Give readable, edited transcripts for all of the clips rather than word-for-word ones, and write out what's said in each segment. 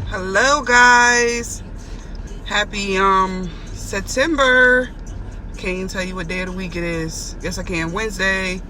Hello guys, happy September. Can't even tell you what day of the week it is. Yes I can. Wednesday,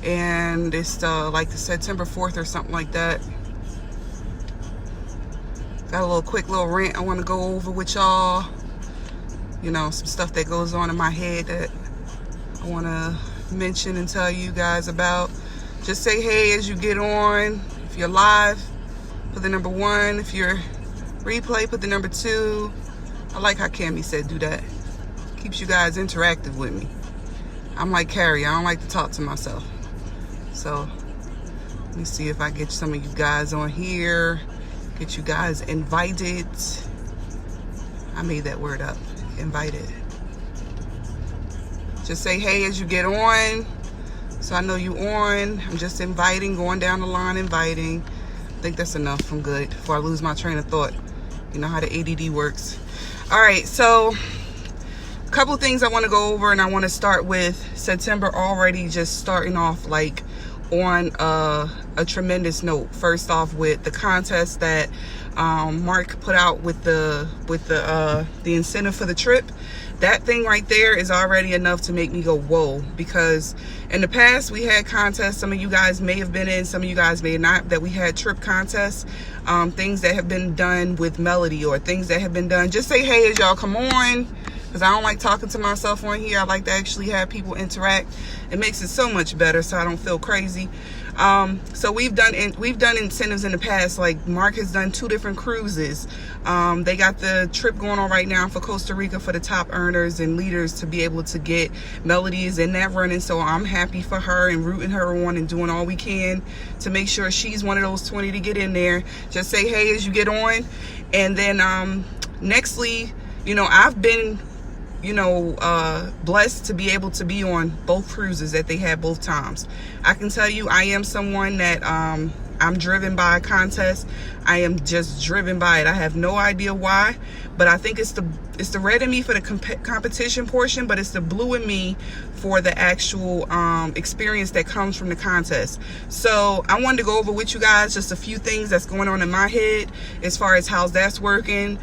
and it's like the September 4th or something like that. Got a quick little rant I want to go over with y'all. You know, some stuff that goes on in my head that I want to mention and tell you guys about. Just say hey as you get on. If you're live, put the number 1. If you're replay, put the number 2. I like how Cammy said do that. Keeps you guys interactive with me. I'm like Carrie, I don't like to talk to myself. So let me see if I get some of you guys on here. Get you guys invited. I made that word up. Invited. Just say hey as you get on. So I know you on. I'm just inviting, going down the line, inviting. I think that's enough. I'm good before I lose my train of thought. You know how the ADD works. All right, so a couple of things I want to go over, and I want to start with September already just starting off like on a tremendous note. First off, with the contest that Mark put out with the incentive for the trip. That thing right there is already enough to make me go whoa, because in the past we had contests, some of you guys may have been in, some of you guys may not, that we had trip contests, things that have been done with melody or things that have been done. Just say hey as y'all come on, because I don't like talking to myself on here. I like to actually have people interact. It makes it so much better so I don't feel crazy. So we've done incentives in the past. Like Mark has done 2 different cruises. They got the trip going on right now for Costa Rica for the top earners and leaders to be able to get melodies in that running. So I'm happy for her and rooting her on and doing all we can to make sure she's one of those 20 to get in there. Just say hey as you get on. And then nextly, you know, I've been blessed to be able to be on both cruises that they had both times. I can tell you I am someone that I'm driven by a contest. I am just driven by it. I have no idea why, but I think it's the red in me for the competition portion, but it's the blue in me for the actual experience that comes from the contest. So I wanted to go over with you guys just a few things that's going on in my head as far as how that's working,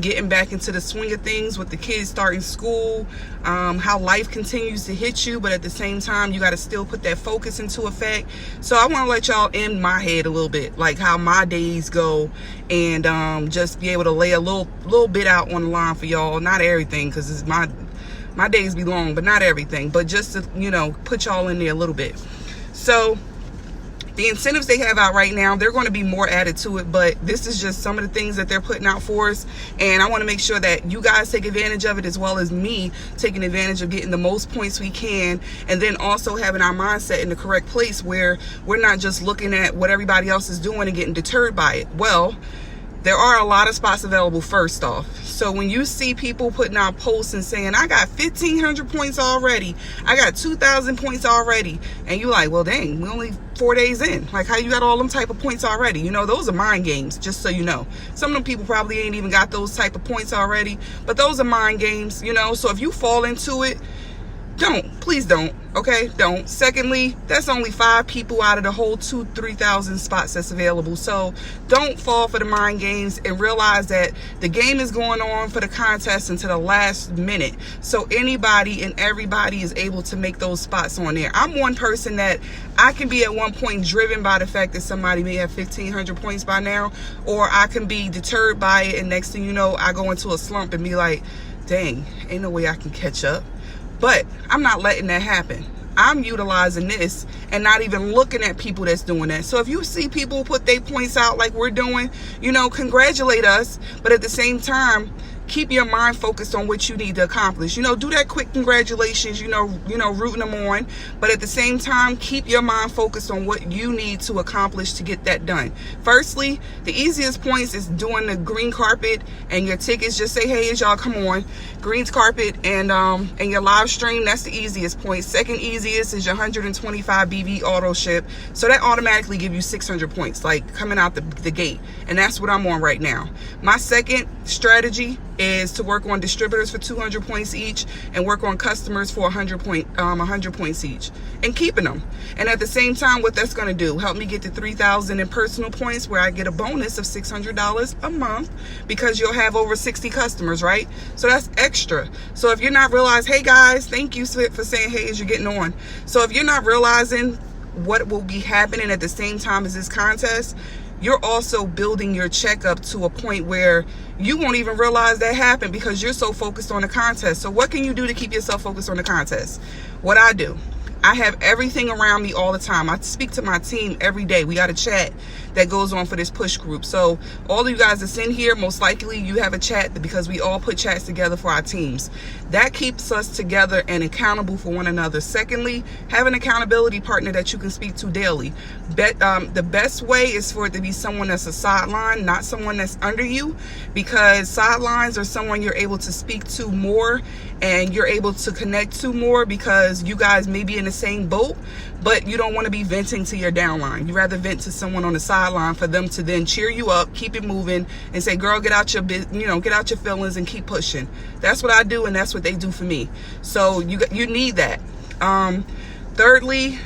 getting back into the swing of things with the kids starting school, how life continues to hit you, but at the same time you got to still put that focus into effect. So I want to let y'all in my head a little bit, like how my days go, and just be able to lay a little bit out on the line for y'all. Not everything, because it's my days be long, but not everything, but just to, you know, put y'all in there a little bit. So the incentives they have out right now, they're going to be more added to it, but this is just some of the things that they're putting out for us, and I want to make sure that you guys take advantage of it, as well as me taking advantage of getting the most points we can, and then also having our mindset in the correct place where we're not just looking at what everybody else is doing and getting deterred by it. Well, there are a lot of spots available first off. So when you see people putting out posts and saying, I got 1,500 points already, I got 2,000 points already, and you're like, well, dang, we only 4 days in. Like, how you got all them type of points already? You know, those are mind games, just so you know. Some of them people probably ain't even got those type of points already, but those are mind games, you know. So if you fall into it, please don't, okay? Don't. Secondly, that's only 5 people out of the whole 2,000-3,000 spots that's available. So don't fall for the mind games, and realize that the game is going on for the contest until the last minute. So anybody and everybody is able to make those spots on there. I'm one person that I can be at one point driven by the fact that somebody may have 1,500 points by now, or I can be deterred by it, and next thing you know, I go into a slump and be like, dang, ain't no way I can catch up. But I'm not letting that happen. I'm utilizing this and not even looking at people that's doing that. So if you see people put their points out like we're doing, you know, congratulate us. But at the same time, keep your mind focused on what you need to accomplish. You know, do that quick congratulations, you know, rooting them on. But at the same time, keep your mind focused on what you need to accomplish to get that done. Firstly, the easiest points is doing the green carpet and your tickets. Just say, hey, as y'all come on, green carpet and your live stream. That's the easiest point. Second easiest is your 125 BV auto ship. So that automatically give you 600 points, like coming out the gate. And that's what I'm on right now. My second strategy is to work on distributors for 200 points each and work on customers for 100 points each, and keeping them. And at the same time, what that's going to do, help me get to 3,000 in personal points, where I get a bonus of $600 a month, because you'll have over 60 customers, right? So that's extra. So if you're not realizing, hey guys, thank you for saying hey as you're getting on. So if you're not realizing what will be happening at the same time as this contest, you're also building your checkup to a point where you won't even realize that happened, because you're so focused on the contest. So what can you do to keep yourself focused on the contest? What I do, I have everything around me all the time. I speak to my team every day. We got a chat that goes on for this push group. So all of you guys that's in here, most likely you have a chat, because we all put chats together for our teams. That keeps us together and accountable for one another. Secondly, have an accountability partner that you can speak to daily. The best way is for it to be someone that's a sideline, not someone that's under you, because sidelines are someone you're able to speak to more and you're able to connect to more, because you guys may be in the same boat, but you don't want to be venting to your downline. You rather vent to someone on the sideline for them to then cheer you up, keep it moving, and say, girl, get out your feelings and keep pushing. That's what I do, and that's what they do for me. So you need that. Thirdly,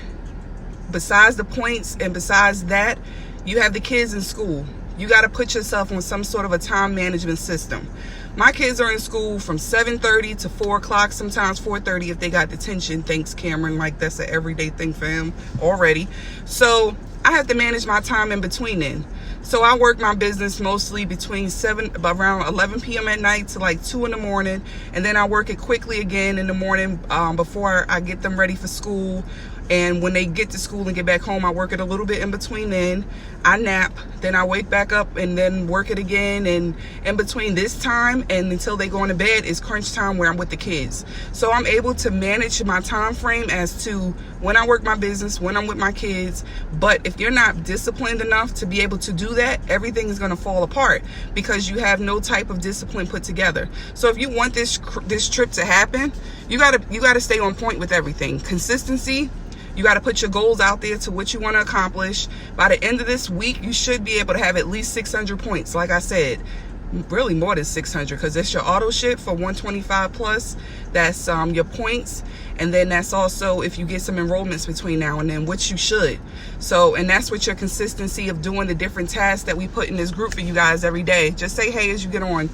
besides the points and besides that, you have the kids in school. You got to put yourself on some sort of a time management system. My kids are in school from 7:30 to 4 o'clock, sometimes 4:30 if they got detention. Thanks, Cameron. Like, that's an everyday thing for him already. So I have to manage my time in between then. So I work my business mostly between around 11 p.m. at night to like 2 in the morning. And then I work it quickly again in the morning before I get them ready for school. And when they get to school and get back home, I work it a little bit in between then. I nap, then I wake back up and then work it again. And in between this time and until they go into bed is crunch time, where I'm with the kids. So I'm able to manage my time frame as to when I work my business, when I'm with my kids. But if you're not disciplined enough to be able to do that, everything is going to fall apart, because you have no type of discipline put together. So if you want this trip to happen, you gotta stay on point with everything. Consistency. You got to put your goals out there to what you want to accomplish. By the end of this week, you should be able to have at least 600 points. Like I said, really more than 600, because it's your auto ship for 125 plus. That's your points. And then that's also if you get some enrollments between now and then, which you should. So, and that's with your consistency of doing the different tasks that we put in this group for you guys every day. Just say hey as you get on.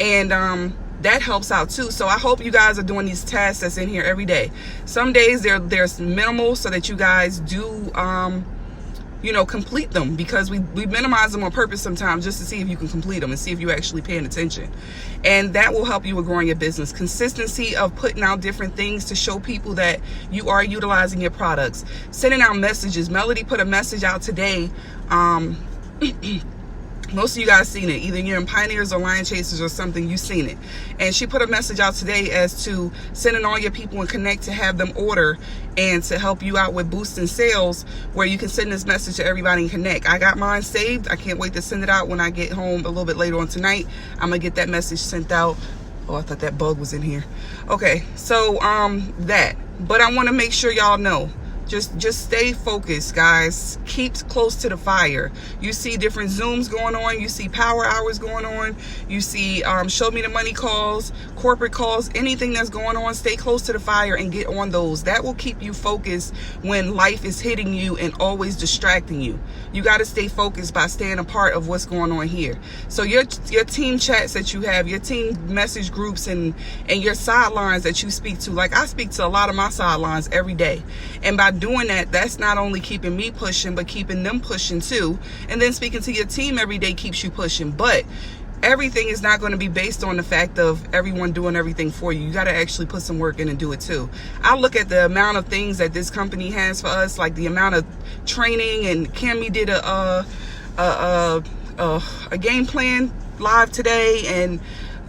And that helps out too. So I hope you guys are doing these tasks that's in here every day. Some days there's minimal, so that you guys do complete them, because we minimize them on purpose sometimes just to see if you can complete them and see if you're actually paying attention. And that will help you with growing your business. Consistency of putting out different things to show people that you are utilizing your products. Sending out messages. Melody put a message out today. Most of you guys seen it. Either you're in Pioneers or Lion Chasers or something, you've seen it. And she put a message out today as to sending all your people in Connect to have them order and to help you out with boosting sales, where you can send this message to everybody in Connect. I got mine saved. I can't wait to send it out when I get home a little bit later on tonight. I'm going to get that message sent out. Oh, I thought that bug was in here. Okay, so that. But I want to make sure y'all know. Just stay focused, guys. Keep close to the fire. You see different Zooms going on. You see power hours going on. You see show me the money calls, corporate calls, anything that's going on. Stay close to the fire and get on those. That will keep you focused when life is hitting you and always distracting you. You got to stay focused by staying a part of what's going on here. So your team chats that you have, your team message groups, and your sidelines that you speak to. Like, I speak to a lot of my sidelines every day. And by doing that, that's not only keeping me pushing, but keeping them pushing too. And then speaking to your team every day keeps you pushing. But everything is not going to be based on the fact of everyone doing everything for you. You got to actually put some work in and do it too. I look at the amount of things that this company has for us, like the amount of training, and Cammie did a game plan live today, and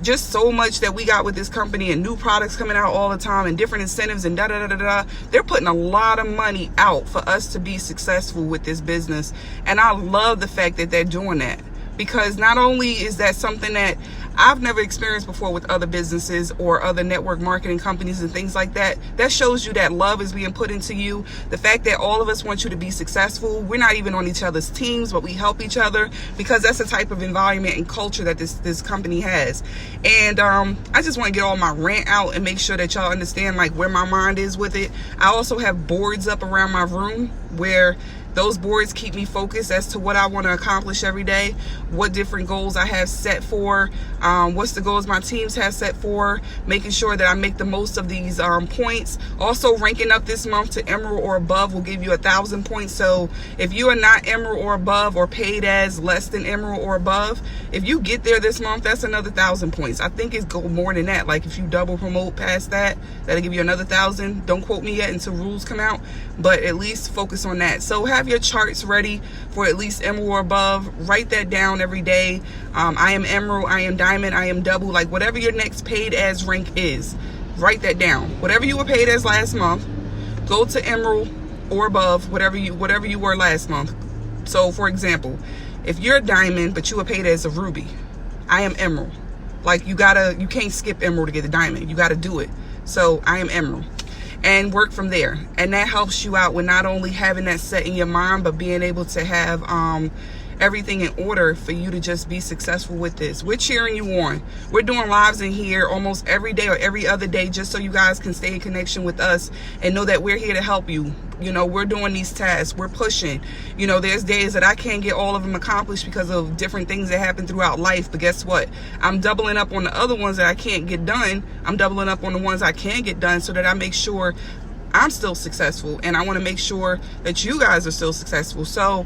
just so much that we got with this company, and new products coming out all the time, and different incentives, and They're putting a lot of money out for us to be successful with this business. And I love the fact that they're doing that, because not only is that something that I've never experienced before with other businesses or other network marketing companies and things like that. That shows you that love is being put into you. The fact that all of us want you to be successful. We're not even on each other's teams, but we help each other, because that's the type of environment and culture that this company has. And I just want to get all my rant out and make sure that y'all understand like where my mind is with it. I also have boards up around my room where those boards keep me focused as to what I want to accomplish every day, what different goals I have set for, what's the goals my teams have set for, making sure that I make the most of these points. Also, ranking up this month to Emerald or above will give you 1,000 points. So if you are not Emerald or above, or paid as less than Emerald or above, if you get there this month, that's another 1,000 points. I think it's go more than that. Like if you double promote past that, that'll give you another 1,000. Don't quote me yet until rules come out, but at least focus on that. So have your charts ready for at least Emerald or above. Write that down every day. I am Emerald, I am Diamond, I am Double, like whatever your next paid as rank is, write that down. Whatever you were paid as last month, go to Emerald or above, whatever you were last month. So for example, if you're a Diamond but you were paid as a Ruby, I am Emerald. Like you can't skip Emerald to get the Diamond. You gotta do it. So I am Emerald. And work from there. And that helps you out with not only having that set in your mind, but being able to have everything in order for you to just be successful with this. We're cheering you on. We're doing lives in here almost every day or every other day, just so you guys can stay in connection with us and know that we're here to help you. You know, we're doing these tasks, we're pushing. You know, there's days that I can't get all of them accomplished because of different things that happen throughout life, but guess what? I'm doubling up on the other ones that I can't get done. I'm doubling up on the ones I can get done, so that I make sure I'm still successful, and I want to make sure that you guys are still successful. So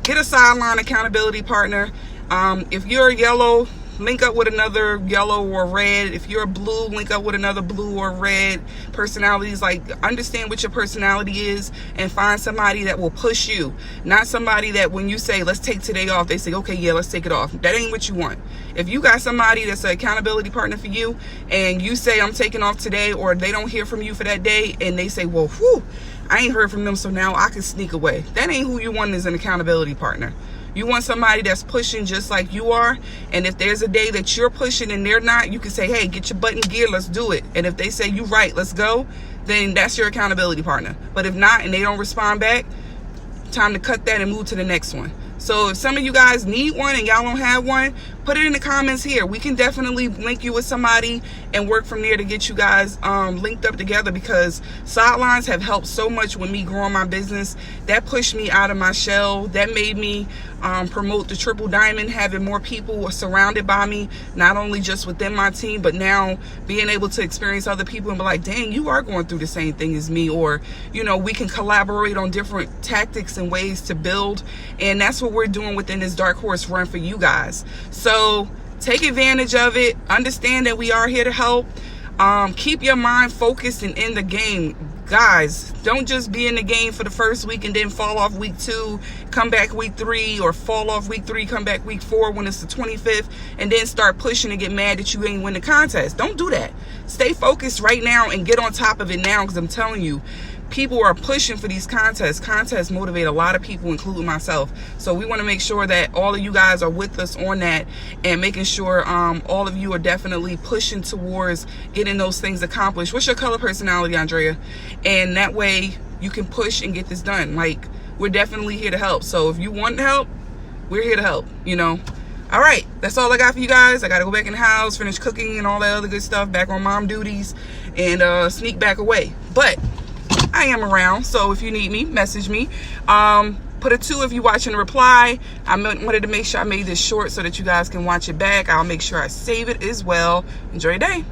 get a sideline accountability partner. If you're yellow, link up with another yellow or red. If you're blue, link up with another blue or red personalities. Like, understand what your personality is and find somebody that will push you. Not somebody that when you say, let's take today off, they say, okay, yeah, let's take it off. That ain't what you want. If you got somebody that's an accountability partner for you and you say, I'm taking off today, or they don't hear from you for that day and they say, well, whew, I ain't heard from them, so now I can sneak away. That ain't who you want as an accountability partner. You want somebody that's pushing just like you are. And if there's a day that you're pushing and they're not, you can say, hey, get your butt in gear, let's do it. And if they say, you right, let's go, then that's your accountability partner. But if not, and they don't respond back, time to cut that and move to the next one. So if some of you guys need one and y'all don't have one, put it in the comments here. We can definitely link you with somebody and work from there to get you guys linked up together, because sidelines have helped so much with me growing my business. That pushed me out of my shell. That made me promote the triple diamond, having more people surrounded by me, not only just within my team, but now being able to experience other people and be like, dang, you are going through the same thing as me. Or, you know, we can collaborate on different tactics and ways to build. And that's what we're doing within this Dark Horse run for you guys. So take advantage of it. Understand that we are here to help. Keep your mind focused and in the game. Guys, don't just be in the game for the first week and then fall off week 2, come back week 3, or fall off week 3, come back week 4 when it's the 25th, and then start pushing and get mad that you ain't win the contest. Don't do that. Stay focused right now and get on top of it now, because I'm telling you, people are pushing for these contests. Contests motivate a lot of people, including myself. So we want to make sure that all of you guys are with us on that, and making sure all of you are definitely pushing towards getting those things accomplished. What's your color personality, Andrea? And that way you can push and get this done. Like, we're definitely here to help. So if you want help, we're here to help, you know. All right, that's all I got for you guys. I got to go back in the house, finish cooking and all that other good stuff, back on mom duties, and sneak back away. But I am around, so if you need me, message me. Put a 2 if you're watching the reply. I wanted to make sure I made this short so that you guys can watch it back. I'll make sure I save it as well. Enjoy your day.